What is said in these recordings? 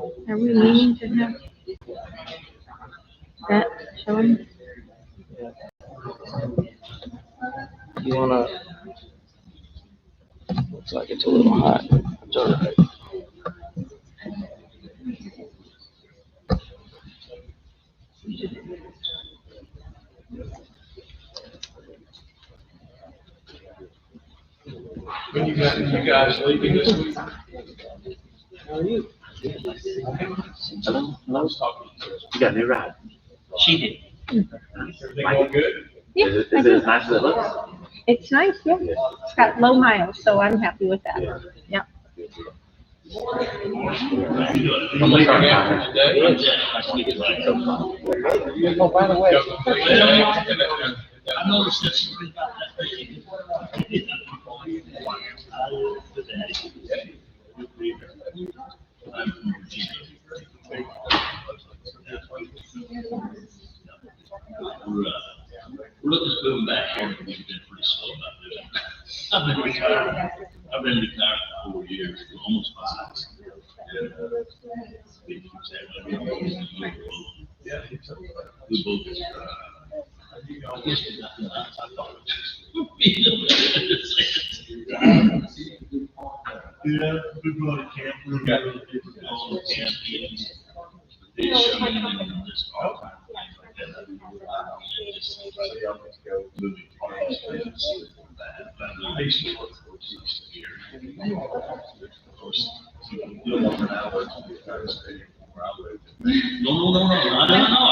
Are we meaning to have that showing? You wanna? Looks like it's a little hot. It's all right. When you guys leaving this week? How are you? Hello. Hello. You got a new ride. She did. Everything going good? Yeah, Is I it do. as nice as it looks? It's nice, yeah. It's got low miles, so I'm happy with that. Yeah. I'm leaving after today. Oh, by the way. I noticed this. We're looking at moving back here, but we've been pretty slow about doing it. I've been retired for 4 years, almost 5. And, we both, I guess we got the last, I thought it was. Yeah, we brought a camper, we got really different, all the campings, fish, I mean, and just all kinds of things like that. And just moving parts, things, that, but I used to work for 6 years. Of course, you don't want an hour to be trying to stay where I live. No, I don't know.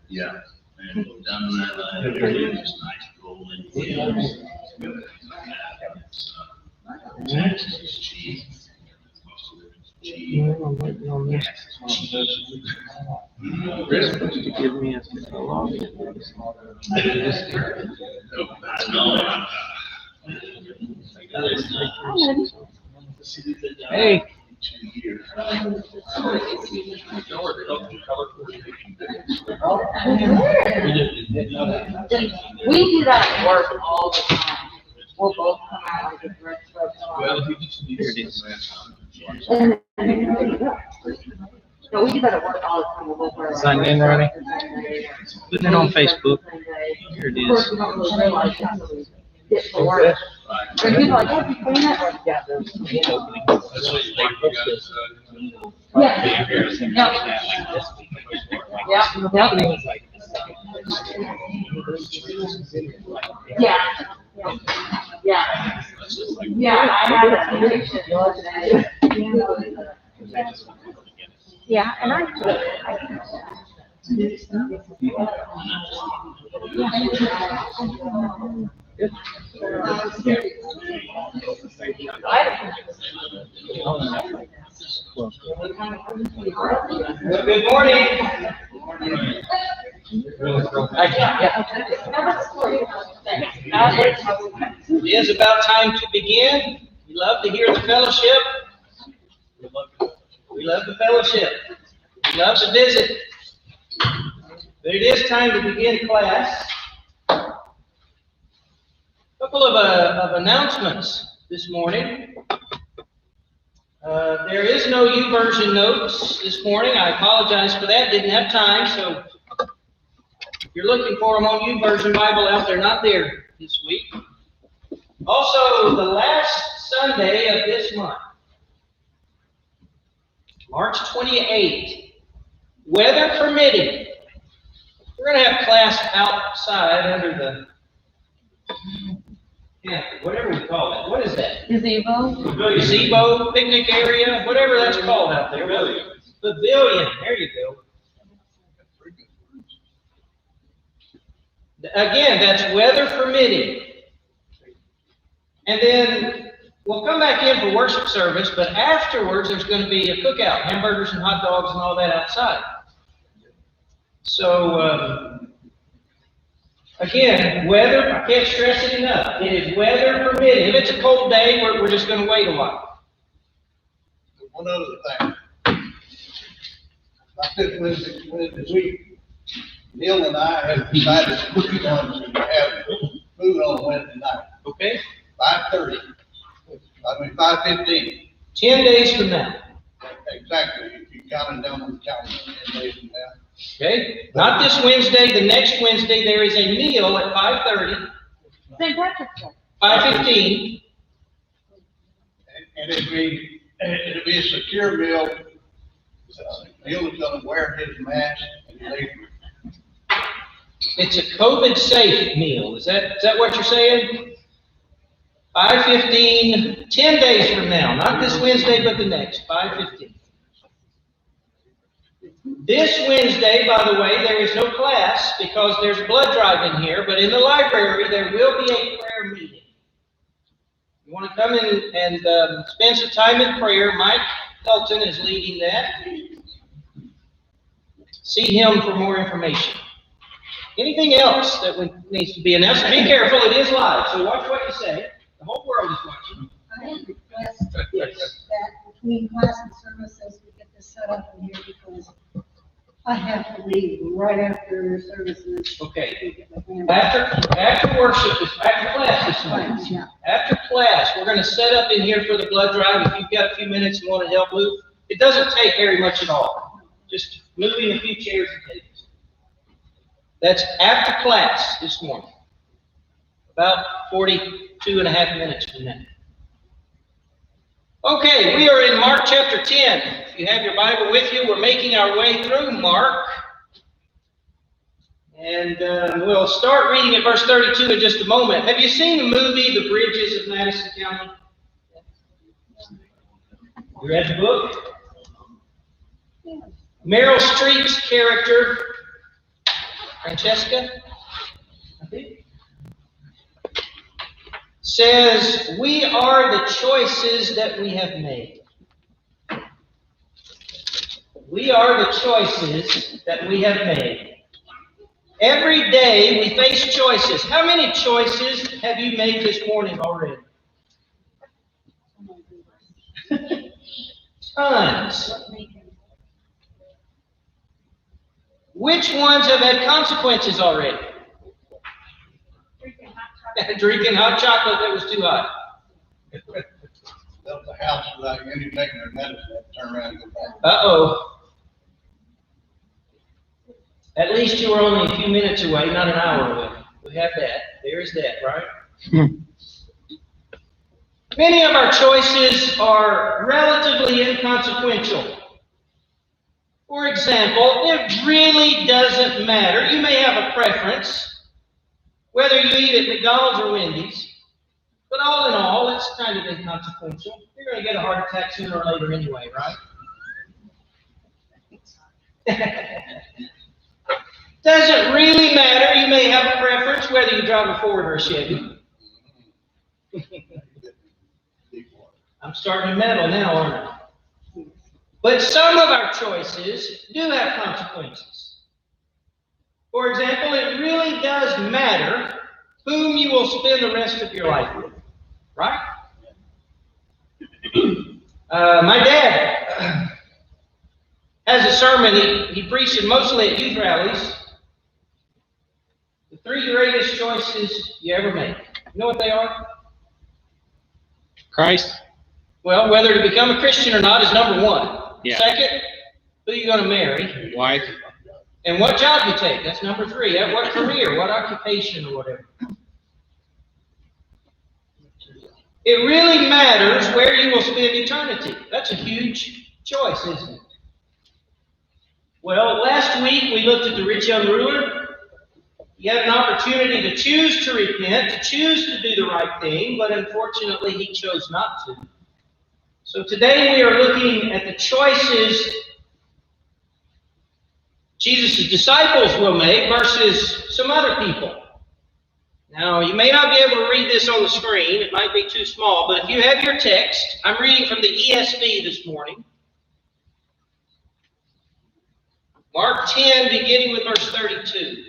Yeah. And down in that line, it's nice rolling hills. Texas is cheap. Cost of living is cheap. I'm waiting on this. They're supposed to give me a login. Hey. We do that at work all the time. We'll both come out like a direct scrub. Well, he just needs to. No, we do that at work all the time. We'll both wear, like, Signed in, Ronnie? Putting it on Facebook. Here it Of course, is. we don't really realize that until we get to work. And people are like, have you seen it? That's what you like, you guys, Yeah. Yeah. Yeah. Yeah, I had a conviction the other day. Yeah, and Good morning. It is about time to begin. We love to hear the fellowship. We love the fellowship. We love to visit. But it is time to begin class. Couple of announcements this morning. There is no YouVersion notes this morning. I apologize for that. Didn't have time. So if you're looking for them on YouVersion Bible out, they're not there this week. Also, the last Sunday of this month, March 28th, weather permitting, we're going to have class outside under the whatever we call it. What is that? Gazebo, picnic area, whatever that's called out there. Pavilion. There you go. Again, that's weather permitting. And then we'll come back in for worship service, but afterwards there's going to be a cookout, hamburgers and hot dogs and all that outside. So Again, weather, I can't stress it enough. It is weather permitting. If it's a cold day, we're just going to wait a while. One other thing. Like this Wednesday week, Neil and I have decided we're going to have food on Wednesday night, Okay? 5:30. 5:15. 10 days from now. Exactly, if you count it down on the calendar, 10 days from now. Okay? Not this Wednesday, the next Wednesday, there is a meal at 5:30, St. Patrick's Day. 5:15. And it'll be a secure meal. Neil is gonna wear his mask and they, It's a COVID-safe meal. Is that what you're saying? 5:15, 10 days from now, not this Wednesday, but the next, 5:15. This Wednesday, by the way, there is no class because there's a blood drive in here, but in the library, there will be a prayer meeting. You want to come in and spend some time in prayer. Mike Helton is leading that. See him for more information. Anything else that needs to be announced? Be careful, it is live, so watch what you say. The whole world is watching. I have requested that between class and services, we get this set up in here because I have to leave right after services. Okay. After worship, after class this morning. Yeah. After class, we're going to set up in here for the blood drive. If you've got a few minutes and want to help move, it doesn't take very much at all. Just moving a few chairs and tables. That's after class this morning. About 42 and a half minutes from now. Okay, we are in Mark chapter 10. If you have your Bible with you, we're making our way through Mark. And we'll start reading at verse 32 in just a moment. Have you seen the movie, The Bridges of Madison County? You read the book? Meryl Streep's character, Francesca, I think, says, "We are the choices that we have made." We are the choices that we have made. Every day we face choices. How many choices have you made this morning already? Tons. Which ones have had consequences already? Drinking hot chocolate that was too hot. left the house without any taking their medicine, turn around and go back. Uh-oh. At least you were only a few minutes away, not an hour away. We have that. There's that, right? Many of our choices are relatively inconsequential. For example, it really doesn't matter. You may have a preference, whether you eat at McDonald's or Wendy's, but all in all, it's kind of inconsequential. You're going to get a heart attack sooner or later anyway, right? Doesn't really matter. You may have a preference, whether you drive a Ford or a Chevy. I'm starting to meddle now, aren't I? But some of our choices do have consequences. For example, it really does matter whom you will spend the rest of your life with, right? My dad has a sermon he preached mostly at youth rallies. The 3 greatest choices you ever make. You know what they are? Christ? Well, whether to become a Christian or not is number 1. Yeah. Second, who you're going to marry. Wife? And what job you take. That's number 3. What career, what occupation or whatever. It really matters where you will spend eternity. That's a huge choice, isn't it? Well, last week we looked at the rich young ruler. He had an opportunity to choose to repent, to choose to do the right thing, but unfortunately he chose not to. So today we are looking at the choices Jesus' disciples will make versus some other people. Now, you may not be able to read this on the screen. It might be too small, but if you have your text, I'm reading from the ESV this morning. Mark 10, beginning with verse 32.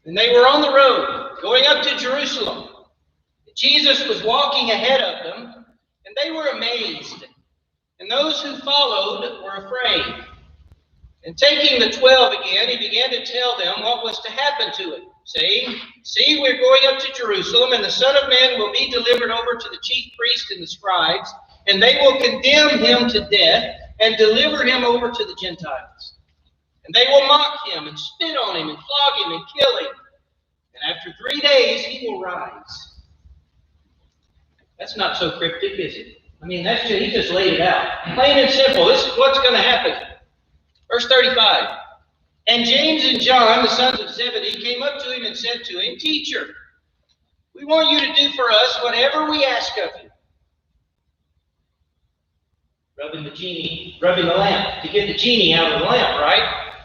And they were on the road, going up to Jerusalem. Jesus was walking ahead of them, and they were amazed. And those who followed were afraid. And taking the 12 again, he began to tell them what was to happen to it, saying, "See, we're going up to Jerusalem, and the Son of Man will be delivered over to the chief priests and the scribes, and they will condemn him to death and deliver him over to the Gentiles. And they will mock him and spit on him and flog him and kill him. And after 3 days he will rise." That's not so cryptic, is it? I mean, he just laid it out. Plain and simple. This is what's going to happen. Verse 35. And James and John, the sons of Zebedee, came up to him and said to him, "Teacher, we want you to do for us whatever we ask of you." Rubbing the lamp, to get the genie out of the lamp, right?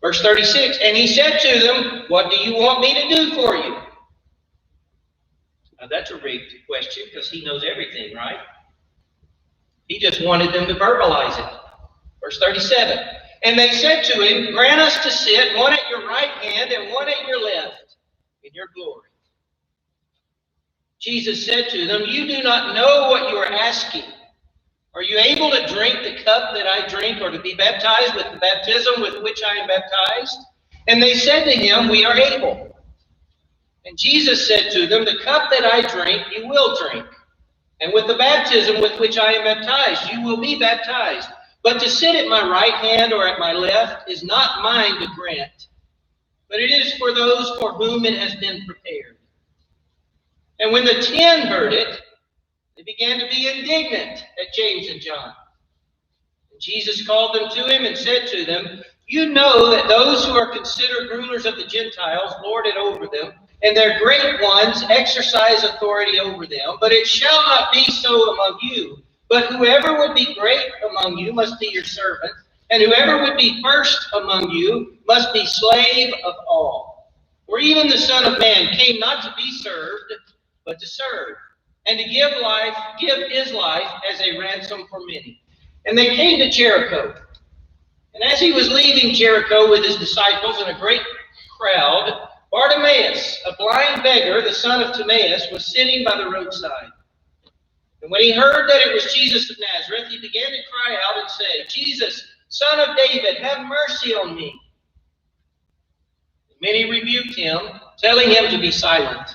Verse 36, and he said to them, "What do you want me to do for you?" Now that's a rigged question because he knows everything, right? He just wanted them to verbalize it. Verse 37, and they said to him, "Grant us to sit, one at your right hand and one at your left, in your glory." Jesus said to them, "You do not know what you are asking. Are you able to drink the cup that I drink, or to be baptized with the baptism with which I am baptized?" And they said to him, "We are able." And Jesus said to them, "The cup that I drink, you will drink. And with the baptism with which I am baptized, you will be baptized. But to sit at my right hand or at my left is not mine to grant, but it is for those for whom it has been prepared." And when the 10 heard it, they began to be indignant at James and John. And Jesus called them to him and said to them, "You know that those who are considered rulers of the Gentiles lord it over them, and their great ones exercise authority over them. But it shall not be so among you. But whoever would be great among you must be your servant, and whoever would be first among you must be slave of all. For even the Son of Man came not to be served, but to serve, and to give his life as a ransom for many." And they came to Jericho. And as he was leaving Jericho with his disciples and a great crowd, Bartimaeus, a blind beggar, the son of Timaeus, was sitting by the roadside. And when he heard that it was Jesus of Nazareth, he began to cry out and say, "Jesus, Son of David, have mercy on me." And many rebuked him, telling him to be silent.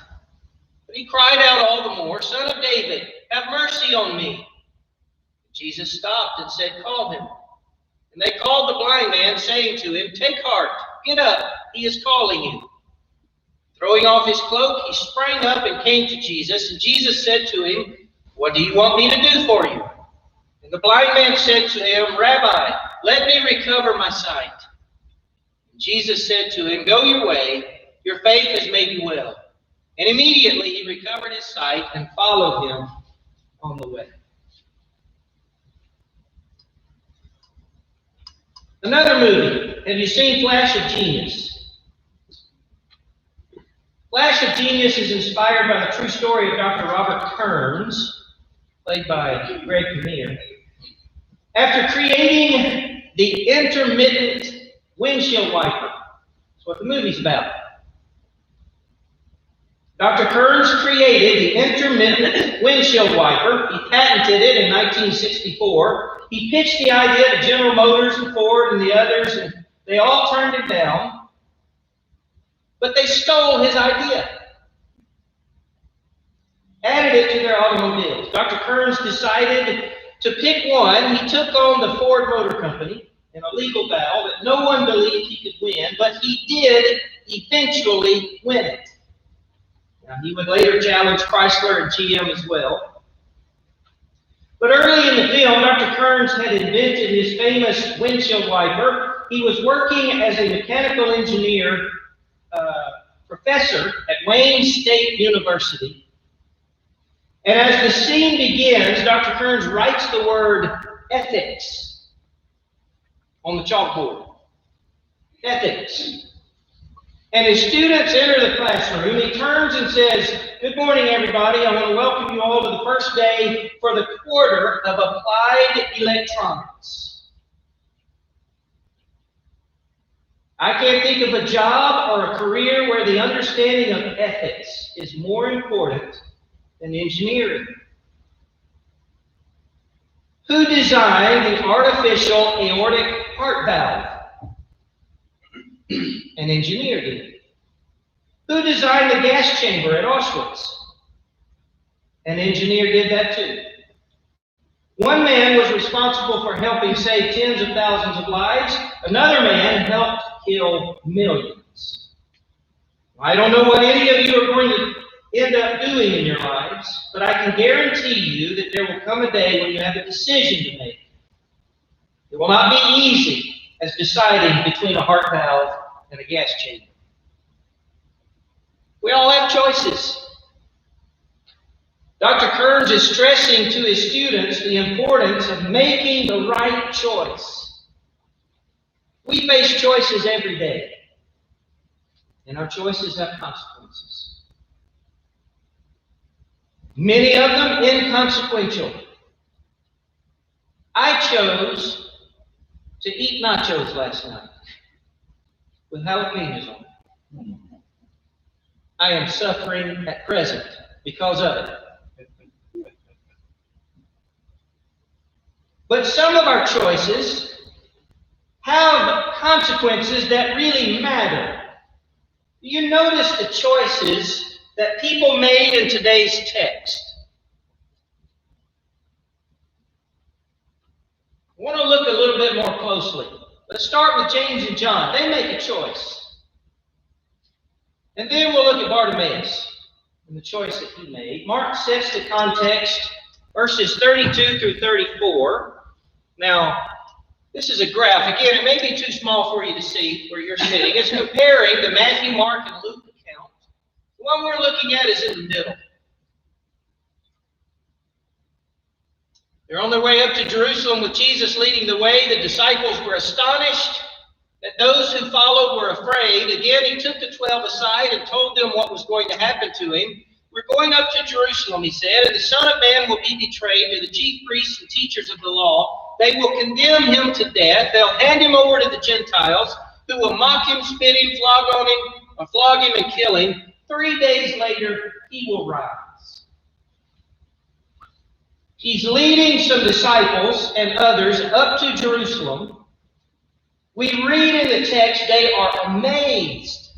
But he cried out all the more, "Son of David, have mercy on me." And Jesus stopped and said, "Call him." And they called the blind man, saying to him, "Take heart, get up, he is calling you." Throwing off his cloak, he sprang up and came to Jesus. And Jesus said to him, "What do you want me to do for you?" And the blind man said to him, "Rabbi, let me recover my sight." And Jesus said to him, "Go your way, your faith has made you well." And immediately he recovered his sight and followed him on the way. Another movie. Have you seen Flash of Genius? Flash of Genius is inspired by the true story of Dr. Robert Kearns, played by Greg Kinnear. After creating the intermittent windshield wiper, that's what the movie's about. Dr. Kearns created the intermittent windshield wiper. He patented it in 1964. He pitched the idea to General Motors and Ford and the others, and they all turned it down. But they stole his idea, added it to their automobiles. Dr. Kearns decided to pick one. He took on the Ford Motor Company in a legal battle that no one believed he could win, but he did eventually win it. Now, he would later challenge Chrysler and GM as well. But early in the film, Dr. Kearns had invented his famous windshield wiper. He was working as a mechanical engineer professor at Wayne State University. And as the scene begins, Dr. Kearns writes the word ethics on the chalkboard. Ethics. And as students enter the classroom, he turns and says, "Good morning, everybody. I want to welcome you all to the first day for the quarter of Applied Electronics." I can't think of a job or a career where the understanding of ethics is more important than engineering. Who designed the artificial aortic heart valve? An engineer did. Who designed the gas chamber at Auschwitz? An engineer did that too. One man was responsible for helping save tens of thousands of lives. Another man helped kill millions. I don't know what any of you are going to end up doing in your lives, but I can guarantee you that there will come a day when you have a decision to make. It will not be easy as deciding between a heart valve and a gas chamber. We all have choices. Dr. Kearns is stressing to his students the importance of making the right choice. We face choices every day, and our choices have consequences. Many of them inconsequential. I chose to eat nachos last night with jalapenos on it. I am suffering at present because of it. But some of our choices have consequences that really matter. You notice the choices that people made in today's text. I want to look a little bit more closely. Let's start with James and John. They make a choice. And then we'll look at Bartimaeus and the choice that he made. Mark sets the context, verses 32 through 34. Now, this is a graph. Again, it may be too small for you to see where you're sitting. It's comparing the Matthew, Mark, and Luke account. The one we're looking at is in the middle. They're on their way up to Jerusalem with Jesus leading the way. The disciples were astonished that those who followed were afraid. Again, he took the 12 aside and told them what was going to happen to him. We're going up to Jerusalem, he said, and the Son of Man will be betrayed to the chief priests and teachers of the law. They will condemn him to death. They'll hand him over to the Gentiles, who will mock him, spit him, flog him, and kill him. 3 days later, he will rise. He's leading some disciples and others up to Jerusalem. We read in the text they are amazed,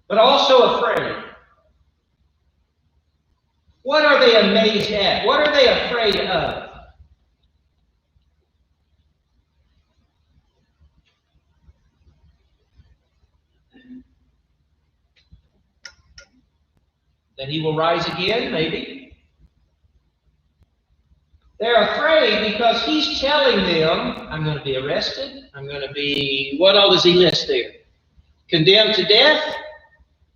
but also afraid. What are they amazed at? What are they afraid of? That he will rise again, maybe. They're afraid because he's telling them, I'm going to be arrested. I'm going to be, what all does he list there? Condemned to death.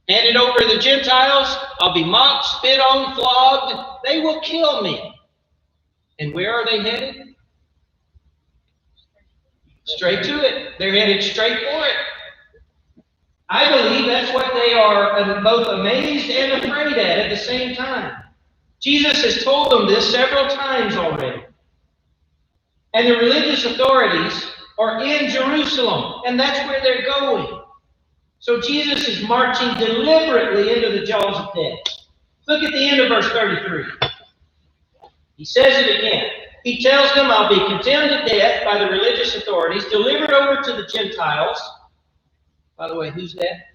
Handed over to the Gentiles. I'll be mocked, spit on, flogged. They will kill me. And where are they headed? Straight to it. They're headed straight for it. I believe that's what they are both amazed and afraid at the same time. Jesus has told them this several times already. And the religious authorities are in Jerusalem, and that's where they're going. So Jesus is marching deliberately into the jaws of death. Look at the end of verse 33. He says it again. He tells them, I'll be condemned to death by the religious authorities, delivered over to the Gentiles. By the way, who's that?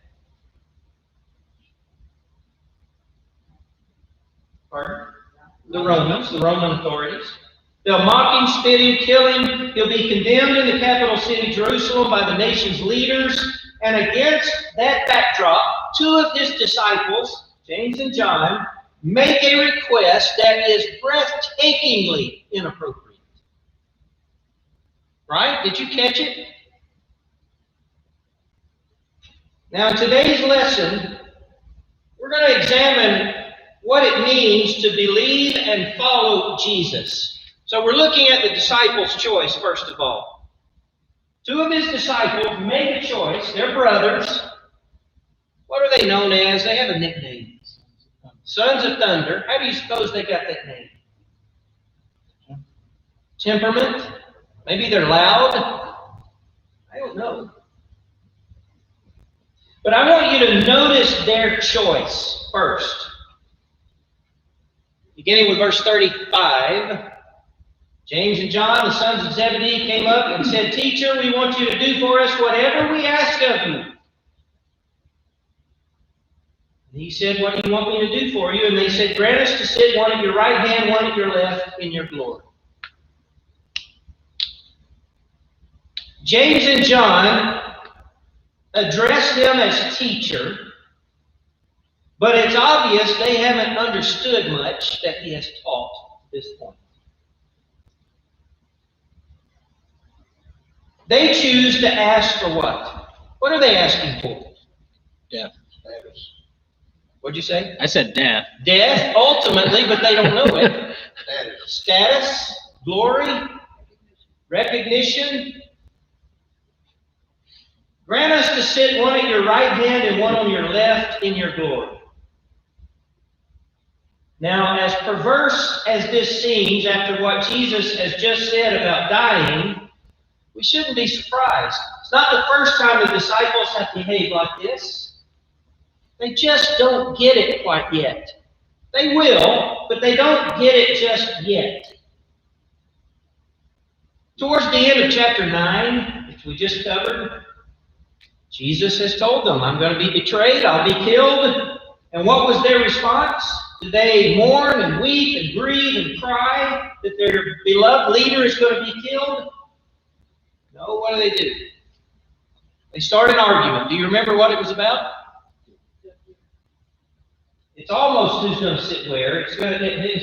Pardon? The Romans, the Roman authorities. They'll mock him, spit him, kill him. He'll be condemned in the capital city, Jerusalem, by the nation's leaders. And against that backdrop, 2 of his disciples, James and John, make a request that is breathtakingly inappropriate. Right? Did you catch it? Now, in today's lesson, we're going to examine what it means to believe and follow Jesus. So we're looking at the disciples' choice, first of all. 2 of his disciples made a choice. They're brothers. What are they known as? They have a nickname. Sons of Thunder. How do you suppose they got that name? Temperament? Maybe they're loud? I don't know. But I want you to notice their choice first. Beginning with verse 35, James and John, the sons of Zebedee, came up and said, "Teacher, we want you to do for us whatever we ask of you." And he said, "What do you want me to do for you?" And they said, "Grant us to sit one at your right hand, one at your left, in your glory." James and John address him as teacher, but it's obvious they haven't understood much that he has taught at this point. They choose to ask for what? What are they asking for? Death. Status. What'd you say? I said death. Death, ultimately, but they don't know it. Status. Status, glory, recognition. Grant us to sit one at your right hand and one on your left in your glory. Now, as perverse as this seems after what Jesus has just said about dying, we shouldn't be surprised. It's not the first time the disciples have behaved like this. They just don't get it quite yet. They will, but they don't get it just yet. Towards the end of chapter 9, which we just covered, Jesus has told them, "I'm going to be betrayed, I'll be killed." And what was their response? Did they mourn and weep and grieve and cry that their beloved leader is going to be killed? No, what do? They start an argument. Do you remember what it was about? It's almost who's going to sit where. It's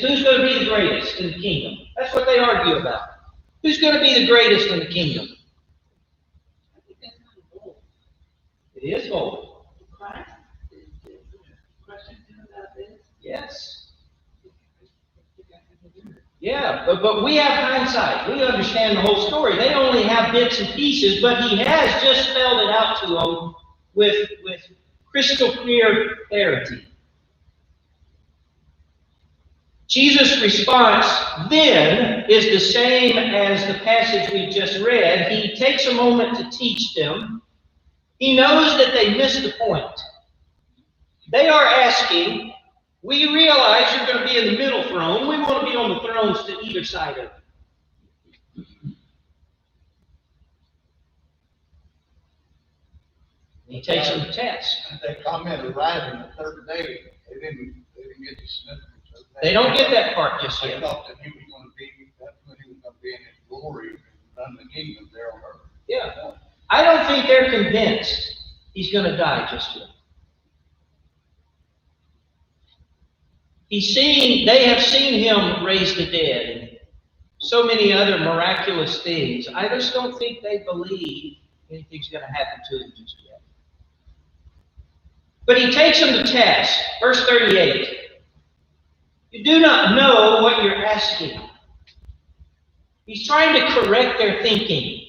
who's going to be the greatest in the kingdom. That's what they argue about. Who's going to be the greatest in the kingdom? It is bold. Yes. Yeah, but we have hindsight. We understand the whole story. They only have bits and pieces, but he has just spelled it out to them with crystal clear clarity. Jesus' response then is the same as the passage we just read. He takes a moment to teach them. He knows that they missed the point. They are asking, "We realize you're going to be in the middle throne. We want to be on the thrones to either side of it." He takes them to task. They commented rising the third day. They didn't get the significance of that. They don't get that part just They yet. thought that he was going to be, that's when he was going to be in his glory and run the kingdom there on earth. Yeah. I don't think they're convinced he's going to die just yet. They have seen him raise the dead and so many other miraculous things. I just don't think they believe anything's going to happen to him just yet. But he takes them to task. Verse 38. "You do not know what you're asking." He's trying to correct their thinking.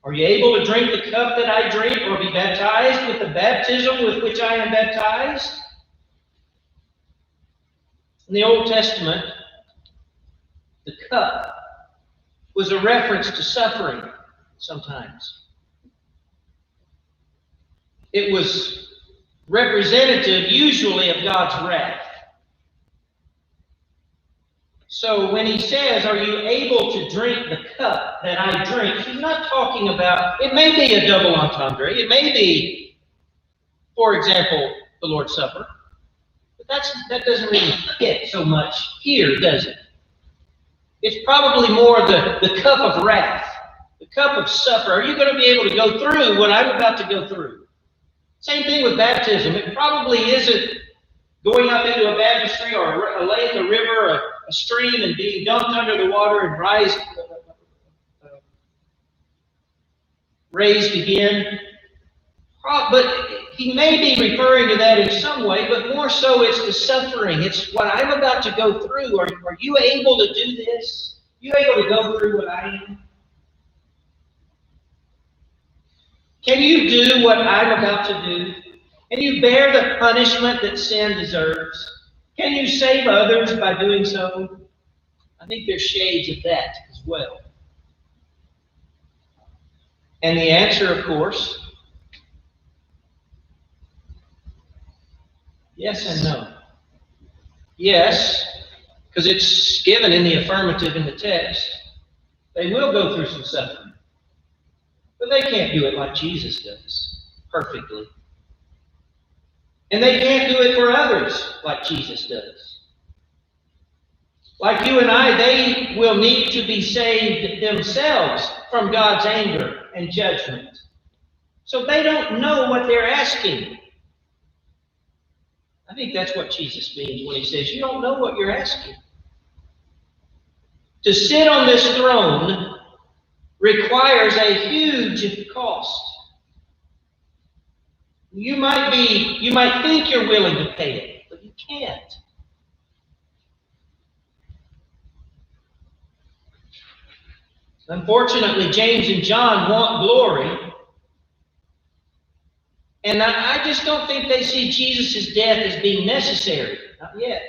"Are you able to drink the cup that I drink, or be baptized with the baptism with which I am baptized?" In the Old Testament, the cup was a reference to suffering sometimes. It was representative usually of God's wrath. So when he says, "Are you able to drink the cup that I drink?" he's not talking about, it may be a double entendre. It may be, for example, the Lord's Supper. But that doesn't really fit so much here, does it? It's probably more the cup of wrath, the cup of supper. Are you going to be able to go through what I'm about to go through? Same thing with baptism. It probably isn't going up into a baptistry or a lake, a river, a stream, and being dumped under the water and raised again. But he may be referring to that in some way, but more so it's the suffering. It's what I'm about to go through. Are you able to do this? Are you able to go through what I am? Can you do what I'm about to do? Can you bear the punishment that sin deserves? Can you save others by doing so? I think there's shades of that as well. And the answer, of course, Yes and no. Yes, because it's given in the affirmative in the text. They will go through some suffering. But they can't do it like Jesus does, perfectly. And they can't do it for others like Jesus does. Like you and I, they will need to be saved themselves from God's anger and judgment. So they don't know what they're asking. I think that's what Jesus means when he says, you don't know what you're asking. To sit on this throne requires a huge cost. You might think you're willing to pay it, but you can't. Unfortunately, James and John want glory. And I just don't think they see Jesus' death as being necessary. Not yet.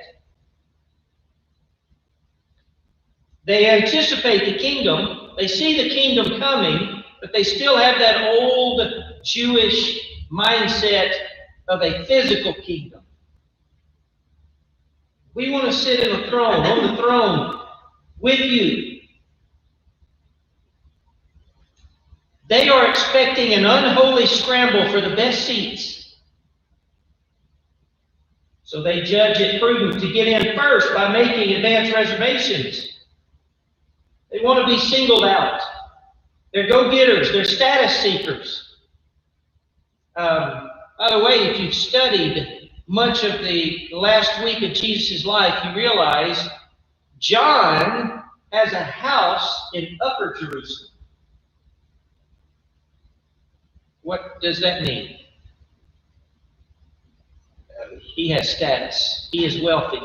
They anticipate the kingdom. They see the kingdom coming, but they still have that old Jewish mindset of a physical kingdom. We want to sit on the throne with you. They are expecting an unholy scramble for the best seats. So they judge it prudent to get in first by making advance reservations. They want to be singled out. They're go-getters. They're status seekers. By the way, if you've studied much of the last week of Jesus' life, you realize John has a house in Upper Jerusalem. What does that mean? He has status. He is wealthy.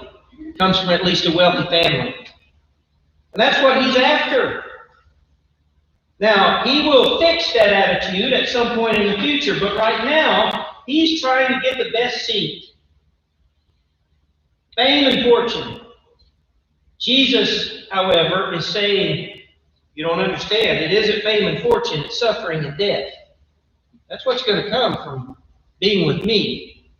Comes from at least a wealthy family. And that's what he's after. Now, he will fix that attitude at some point in the future, but right now, he's trying to get the best seat. Fame and fortune. Jesus, however, is saying, you don't understand. It isn't fame and fortune, it's suffering and death. That's what's going to come from being with me.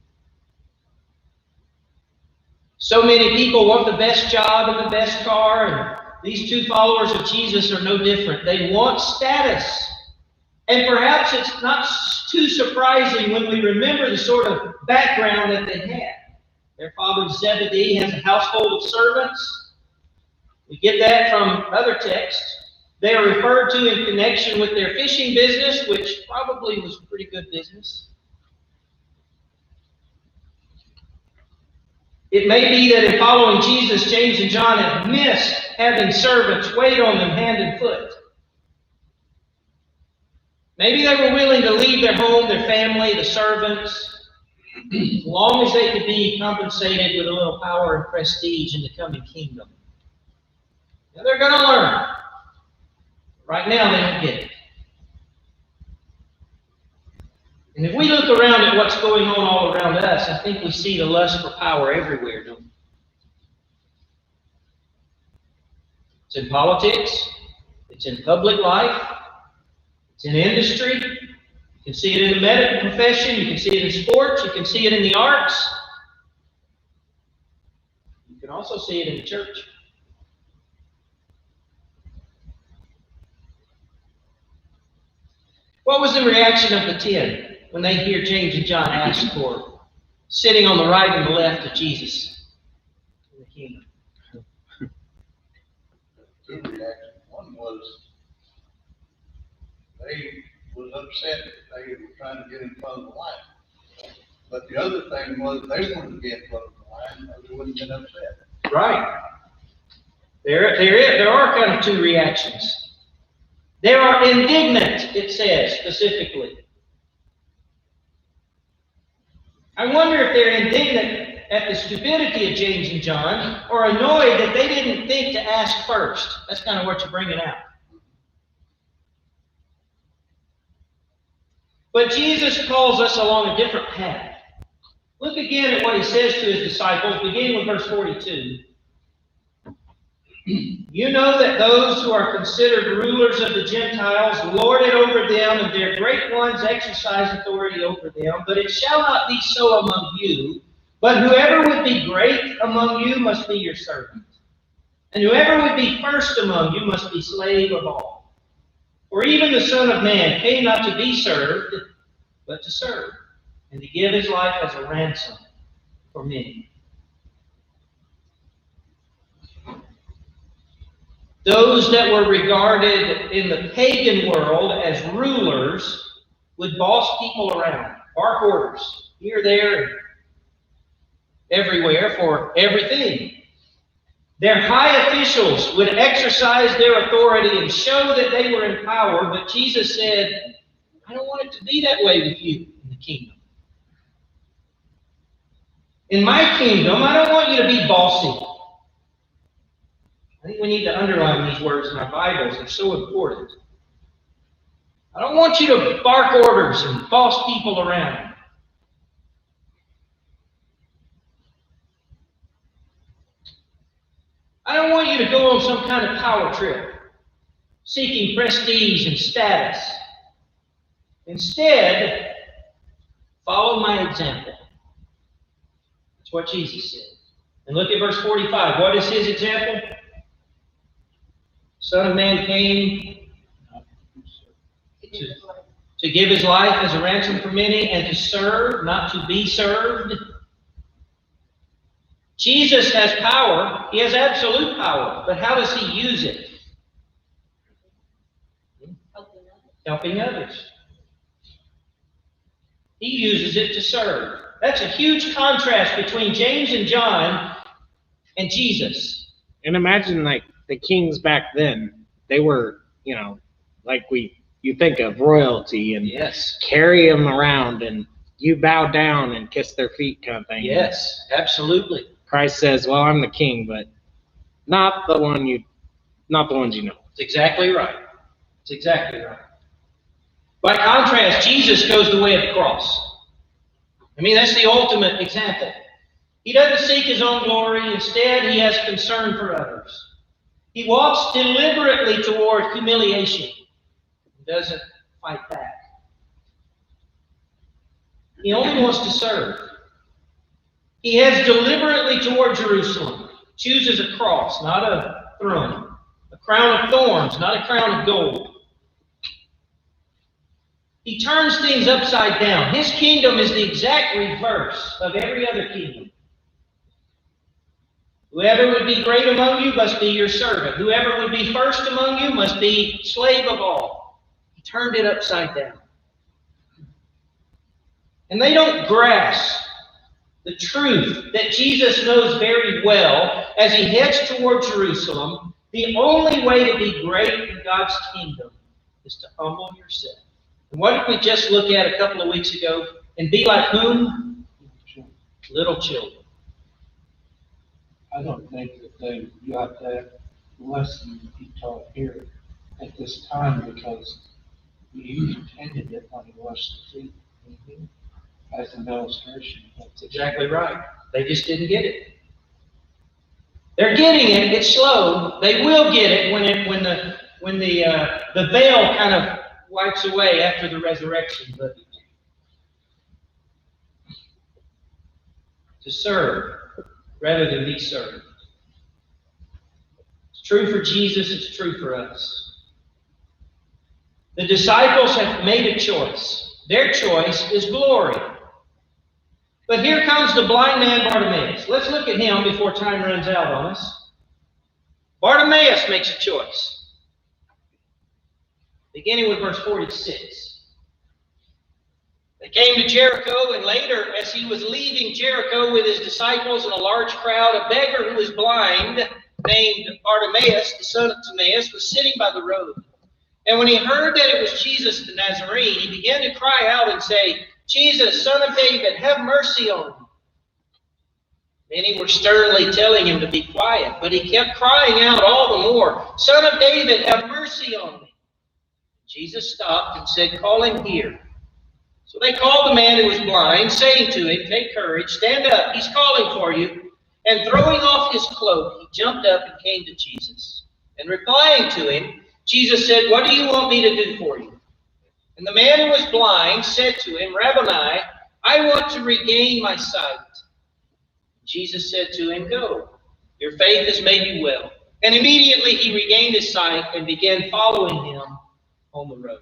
So many people want the best job and the best car, and these two followers of Jesus are no different. They want status. And perhaps it's not too surprising when we remember the sort of background that they had. Their father Zebedee has a household of servants. We get that from other texts. They are referred to in connection with their fishing business, which probably was a pretty good business. It may be that in following Jesus, James and John have missed having servants wait on them hand and foot. Maybe they were willing to leave their home, their family, the servants, as long as they could be compensated with a little power and prestige in the coming kingdom. Now they're going to learn. Right now, they don't get it. And if we look around at what's going on all around us, I think we see the lust for power everywhere, don't we? It's in politics. It's in public life. It's in industry. You can see it in the medical profession. You can see it in sports. You can see it in the arts. You can also see it in the church. What was the reaction of the 10 when they hear James and John ask for sitting on the right and the left of Jesus in the kingdom? Two reactions. One was they was upset that they were trying to get in front of the line. But the other thing was they wanted to get in front of the line, or they wouldn't have been upset. Right. There are kind of two reactions. They are indignant, it says specifically. I wonder if they're indignant at the stupidity of James and John, or annoyed that they didn't think to ask first. That's kind of what you're bringing out. But Jesus calls us along a different path. Look again at what he says to his disciples, beginning with verse 42. You know that those who are considered rulers of the Gentiles lord it over them, and their great ones exercise authority over them. But it shall not be so among you, But whoever would be great among you must be your servant. And whoever would be first among you must be slave of all. For even the Son of Man came not to be served, but to serve, and to give his life as a ransom for many. Those that were regarded in the pagan world as rulers would boss people around, bark orders, here, there, and everywhere for everything. Their high officials would exercise their authority and show that they were in power, but Jesus said, I don't want it to be that way with you in the kingdom. In my kingdom, I don't want you to be bossy. I think we need to underline these words in our Bibles. They're so important. I don't want you to bark orders and boss people around. I don't want you to go on some kind of power trip, seeking prestige and status. Instead, follow my example. That's what Jesus said. And look at verse 45. What is his example? Son of Man came to give his life as a ransom for many and to serve, not to be served. Jesus has power. He has absolute power. But how does he use it? Helping others. He uses it to serve. That's a huge contrast between James and John and Jesus. And imagine, like, the kings back then, they were, you know, like you think of royalty and Yes. carry them around and you bow down and kiss their feet kind of thing. Yes, absolutely. Christ says, well, I'm the king, but not the ones you know. It's exactly right. It's exactly right. By contrast, Jesus goes the way of the cross. I mean, that's the ultimate example. He doesn't seek his own glory. Instead, he has concern for others. He walks deliberately toward humiliation. He doesn't fight back. He only wants to serve. He heads deliberately toward Jerusalem. Chooses a cross, not a throne. A crown of thorns, not a crown of gold. He turns things upside down. His kingdom is the exact reverse of every other kingdom. Whoever would be great among you must be your servant. Whoever would be first among you must be slave of all. He turned it upside down. And they don't grasp the truth that Jesus knows very well as he heads toward Jerusalem. The only way to be great in God's kingdom is to humble yourself. And what did we just look at a couple of weeks ago? And be like whom? Little children. I don't think that they got that lesson he taught here at this time because he intended it when he washed the feet as an illustration. That's exactly right. They just didn't get it. They're getting it. It's slow. They will get it when the veil kind of wipes away after the resurrection. But to serve rather than be served. It's true for Jesus. It's true for us. The disciples have made a choice. Their choice is glory. But here comes the blind man Bartimaeus. Let's look at him before time runs out on us. Bartimaeus makes a choice. Beginning with verse 46. They came to Jericho, and later, as he was leaving Jericho with his disciples and a large crowd, a beggar who was blind, named Bartimaeus, the son of Timaeus, was sitting by the road. And when he heard that it was Jesus the Nazarene, he began to cry out and say, Jesus, son of David, have mercy on me. Many were sternly telling him to be quiet, but he kept crying out all the more, Son of David, have mercy on me. Jesus stopped and said, call him here. So they called the man who was blind, saying to him, take courage, stand up, he's calling for you. And throwing off his cloak, he jumped up and came to Jesus. And replying to him, Jesus said, what do you want me to do for you? And the man who was blind said to him, Rabboni, I want to regain my sight. Jesus said to him, "Go, your faith has made you well." And immediately he regained his sight and began following him on the road.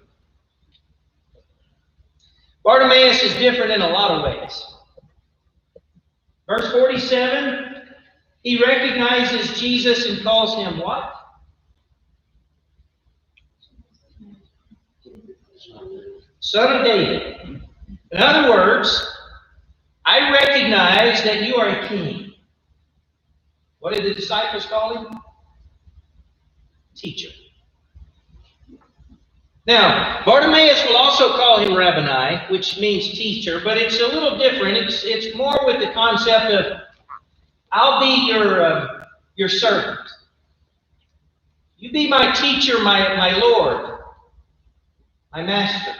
Bartimaeus is different in a lot of ways. Verse 47, he recognizes Jesus and calls him what? Son of David. In other words, I recognize that you are a king. What did the disciples call him? Teacher. Now, Bartimaeus will also call him Rabboni, which means teacher, but it's a little different. It's more with the concept of, I'll be your servant. You be my teacher, my Lord, my master.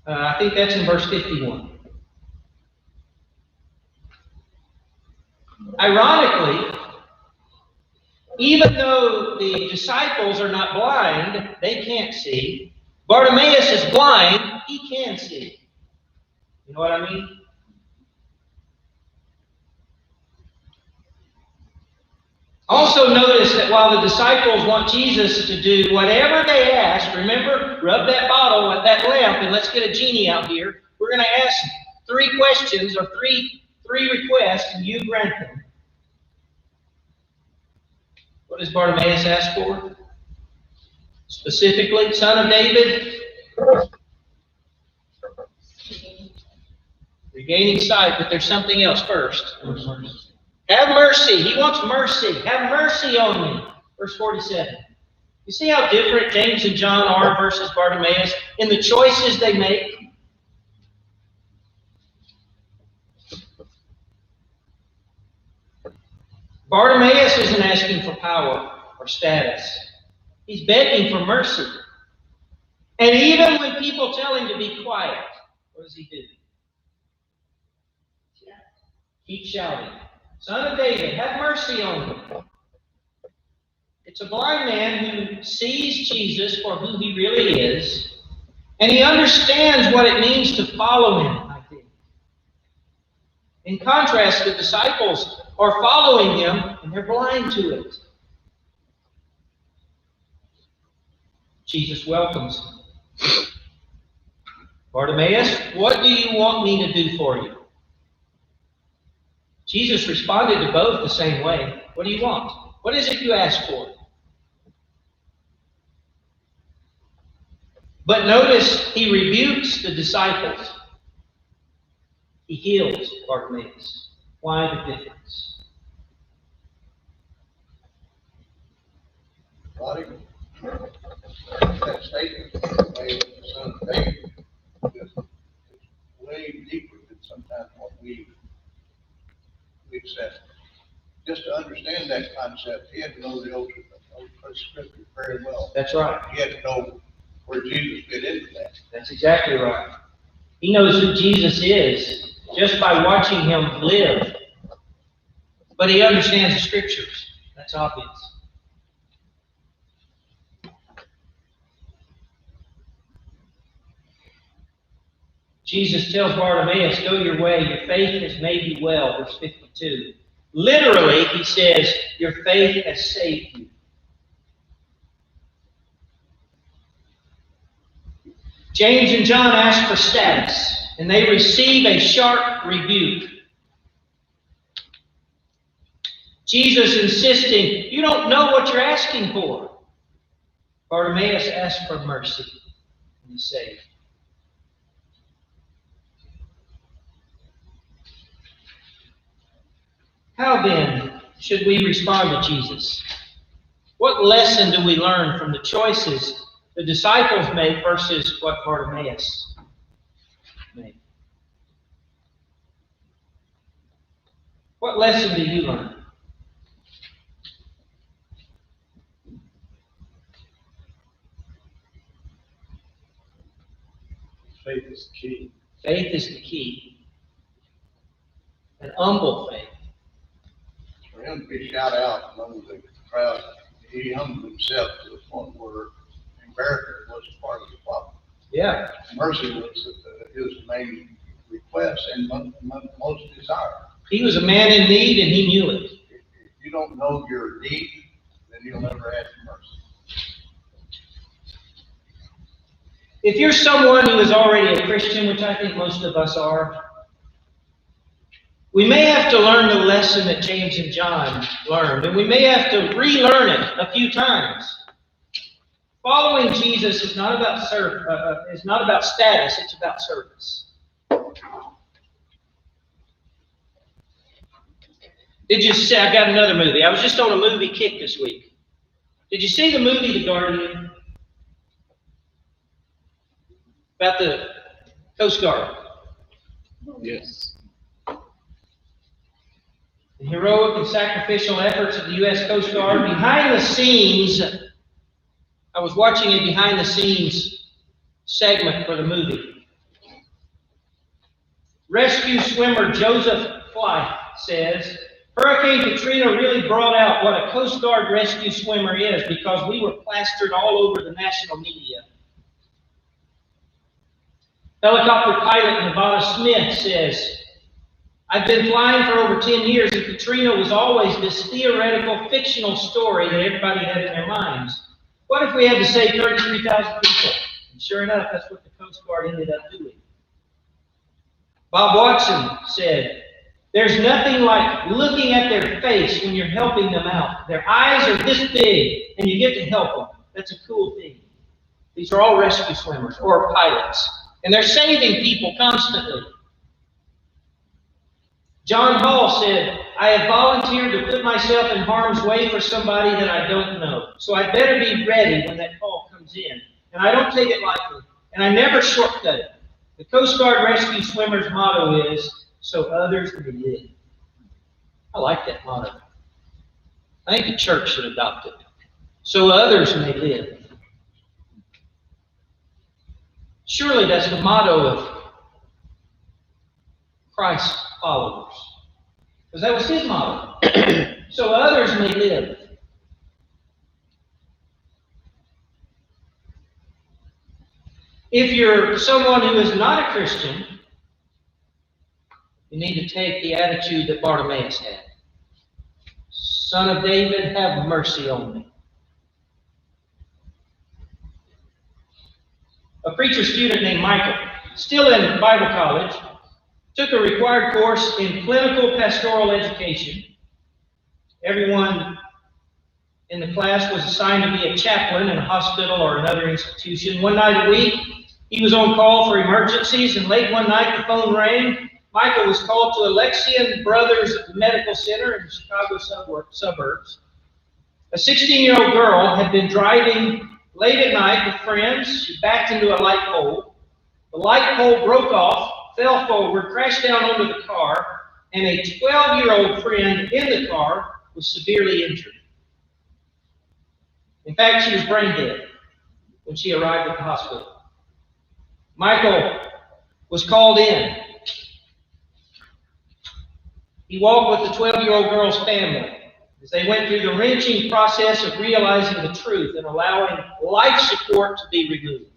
I think that's in verse 51. Ironically, even though the disciples are not blind, they can't see. Bartimaeus is blind, he can see. You know what I mean? Also notice that while the disciples want Jesus to do whatever they ask, remember, rub that bottle at that lamp and let's get a genie out here. We're going to ask 3 questions or three requests and you grant them. What does Bartimaeus ask for? Specifically, Son of David, regaining sight, but there's something else first. Have mercy. He wants mercy. Have mercy on me. Verse 47. You see how different James and John are versus Bartimaeus in the choices they make? Bartimaeus isn't asking for power or status. He's begging for mercy. And even when people tell him to be quiet, what does he do? Keep shouting. Son of David, have mercy on me. It's a blind man who sees Jesus for who he really is, and he understands what it means to follow him, I think. In contrast, the disciples are following him, and they're blind to it. Jesus welcomes him. Bartimaeus, what do you want me to do for you? Jesus responded to both the same way. What do you want? What is it you ask for? But notice he rebukes the disciples. He heals Bartimaeus. Why the difference? Roddy, that statement made the Son of David is way deeper than sometimes what we accept. Just to understand that concept, he had to know the Old Scripture very well. That's right. He had to know where Jesus fit into that. That's exactly right. He knows who Jesus is just by watching him live. But he understands the Scriptures. That's obvious. Jesus tells Bartimaeus, go your way, your faith has made you well, verse 52. Literally, he says, your faith has saved you. James and John ask for status, and they receive a sharp rebuke. Jesus insisting, you don't know what you're asking for. Bartimaeus asked for mercy, and he's saved. How then should we respond to Jesus? What lesson do we learn from the choices the disciples made versus what Bartimaeus made? What lesson do you learn? Faith is the key. Faith is the key. An humble faith. For him to be shout out among the crowd, he humbled himself to the point where embarrassment was part of the problem. Yeah. Mercy was his main request and most desire. He was a man in need and he knew it. If you don't know your need, then you'll never ask for mercy. If you're someone who is already a Christian, which I think most of us are, we may have to learn the lesson that James and John learned, and we may have to relearn it a few times. Following Jesus is not about status; it's about service. Did you see? I got another movie. I was just on a movie kick this week. Did you see the movie The Guardian? About the Coast Guard. Yes. The heroic and sacrificial efforts of the U.S. Coast Guard. Behind the scenes, I was watching a behind the scenes segment for the movie. Rescue swimmer Joseph Fly says, Hurricane Katrina really brought out what a Coast Guard rescue swimmer is because we were plastered all over the national media. Helicopter pilot Nevada Smith says, I've been flying for over 10 years and Katrina was always this theoretical, fictional story that everybody had in their minds. What if we had to save 33,000 people? And sure enough, that's what the Coast Guard ended up doing. Bob Watson said, there's nothing like looking at their face when you're helping them out. Their eyes are this big and you get to help them. That's a cool thing. These are all rescue swimmers or pilots. And they're saving people constantly. John Hall said, I have volunteered to put myself in harm's way for somebody that I don't know. So I better be ready when that call comes in. And I don't take it lightly. And I never shortcut it. The Coast Guard rescue swimmer's motto is, so others may live. I like that motto. I think the church should adopt it. So others may live. Surely that's the motto of Christ's followers. Because that was his motto. So others may live. If you're someone who is not a Christian, you need to take the attitude that Bartimaeus had. Son of David, have mercy on me. A preacher student named Michael, still in Bible college, took a required course in clinical pastoral education. Everyone in the class was assigned to be a chaplain in a hospital or another institution. One night a week, he was on call for emergencies, and late one night the phone rang. Michael was called to Alexian Brothers Medical Center in the Chicago suburbs. A 16-year-old girl had been driving late at night with friends. She backed into a light pole. The light pole broke off, fell forward, crashed down onto the car, and a 12-year-old friend in the car was severely injured. In fact, she was brain dead when she arrived at the hospital. Michael was called in. He walked with the 12-year-old girl's family as they went through the wrenching process of realizing the truth and allowing life support to be removed.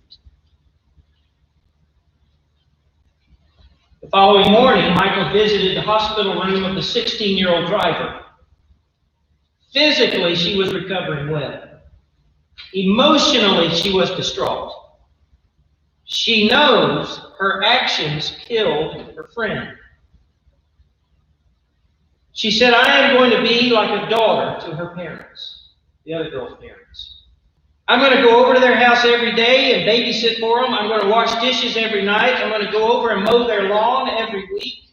The following morning, Michael visited the hospital room of the 16-year-old driver. Physically, she was recovering well. Emotionally, she was distraught. She knows her actions killed her friend. She said, I am going to be like a daughter to her parents, the other girl's parents. I'm going to go over to their house every day and babysit for them. I'm going to wash dishes every night. I'm going to go over and mow their lawn every week.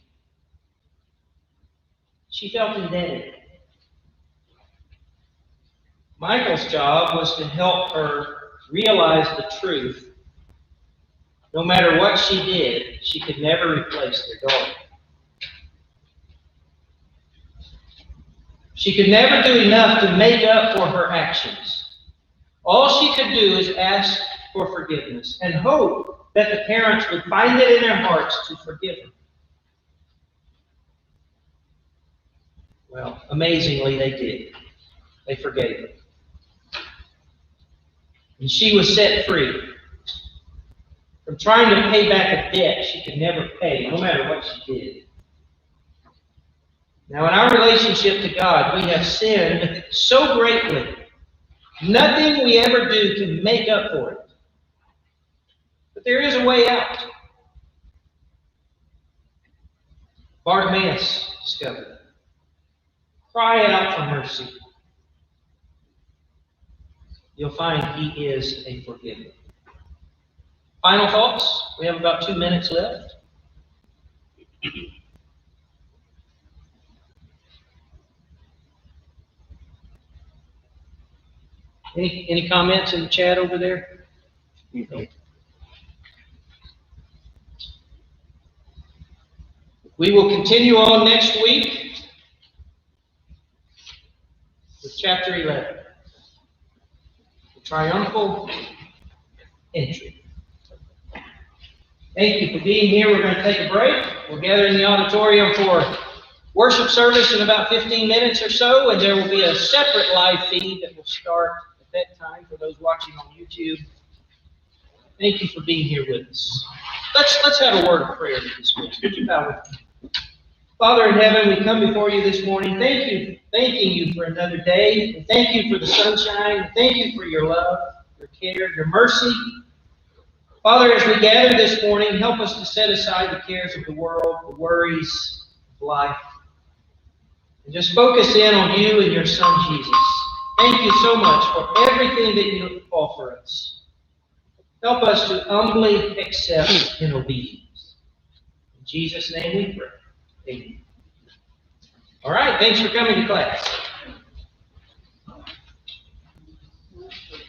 She felt indebted. Michael's job was to help her realize the truth. No matter what she did, she could never replace their daughter. She could never do enough to make up for her actions. All she could do is ask for forgiveness and hope that the parents would find it in their hearts to forgive her. Well, amazingly, they did. They forgave her. And she was set free. from trying to pay back a debt she could never pay, no matter what she did. Now, in our relationship to God, we have sinned so greatly, nothing we ever do can make up for it. But there is a way out. Bartimaeus discovered it. Cry out for mercy. You'll find he is a forgiver. Final thoughts? We have about 2 minutes left. Any comments in the chat over there? We will continue on next week with chapter 11. The triumphal entry. Thank you for being here. We're going to take a break. We'll gather in the auditorium for worship service in about 15 minutes or so, and there will be a separate live feed that will start at that time for those watching on YouTube. Thank you for being here with us. Let's have a word of prayer this morning. Could you bow with me? Father in heaven, we come before you this morning. Thanking you for another day. And thank you for the sunshine. Thank you for your love, your care, your mercy. Father, as we gather this morning, help us to set aside the cares of the world, the worries of life, and just focus in on you and your Son, Jesus. Thank you so much for everything that you offer us. Help us to humbly accept in obedience. In Jesus' name we pray. Amen. All right, thanks for coming to class.